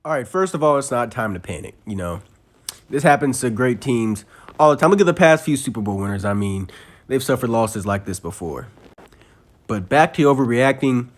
All right, first of all, it's not time to panic. This happens to great teams all the time. Look at the past few Super Bowl winners. I mean, they've suffered losses like this before. But back to overreacting,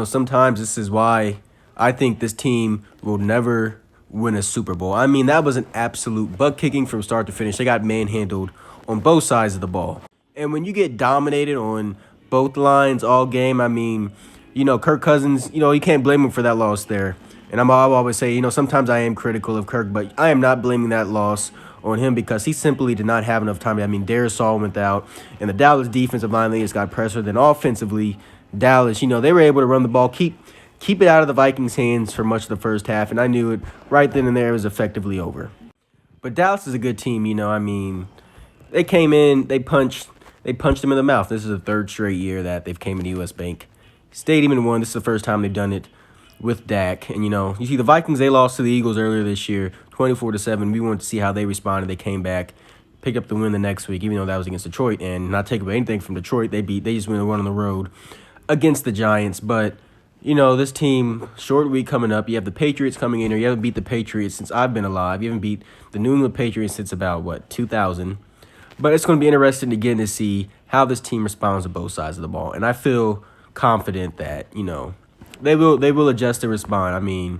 sometimes this is why I think this team will never win a Super Bowl. I mean, that was an absolute butt kicking from start to finish. They got manhandled on both sides of the ball. And when you get dominated on both lines all game, I mean, Kirk Cousins, you can't blame him for that loss there. And I'll always say, sometimes I am critical of Kirk, but I am not blaming that loss on him because he simply did not have enough time. I mean, Darius Saul went out, and the Dallas defensive line, they just got pressure. Then offensively, Dallas, they were able to run the ball, keep it out of the Vikings' hands for much of the first half, and I knew it right then and there. It was effectively over. But Dallas is a good team, I mean, they came in, they punched them in the mouth. This is the third straight year that they've came into U.S. Bank Stadium and won. This is the first time they've done it with Dak. And you see the Vikings, they lost to the Eagles earlier this year, 24-7. We wanted to see how they responded. They came back, picked up the win the next week, even though that was against Detroit. And not take away anything from Detroit, they just went a run on the road against the Giants. But this team, short week coming up. You have the Patriots coming in here. You haven't beat the Patriots since I've been alive. You haven't beat the New England Patriots since about 2000. But it's going to be interesting again to see how this team responds to both sides of the ball. And I feel confident that they will adjust and respond. I mean,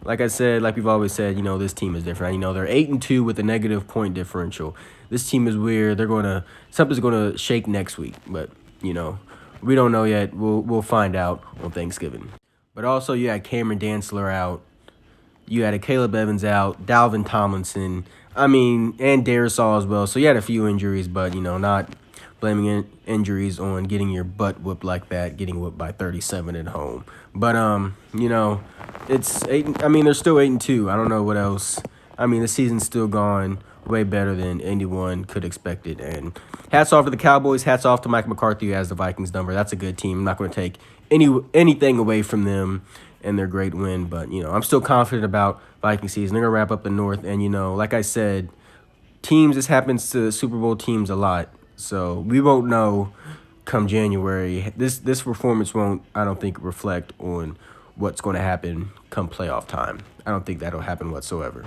like I said, like we've always said, this team is different. They're 8-2 with a negative point differential. This team is weird. Something's gonna shake next week, but we don't know yet. We'll find out on Thanksgiving. But also, you had Cameron Dantzler out. You had a Caleb Evans out, Dalvin Tomlinson. I mean, and Darius Saul as well. So you had a few injuries, but not blaming injuries on getting your butt whooped like that, getting whooped by 37 at home. But it's eight. I mean, they're still 8-2. I don't know what else. I mean, the season's still gone way better than anyone could expect it. And hats off to the Cowboys. Hats off to Mike McCarthy who has the Vikings number. That's a good team. I'm not going to take anything away from them and their great win. But I'm still confident about Viking season. They're gonna wrap up the North, and like I said, this happens to Super Bowl teams a lot. So we won't know come January. This performance won't, I don't think, reflect on what's going to happen come playoff time. I don't think that'll happen whatsoever.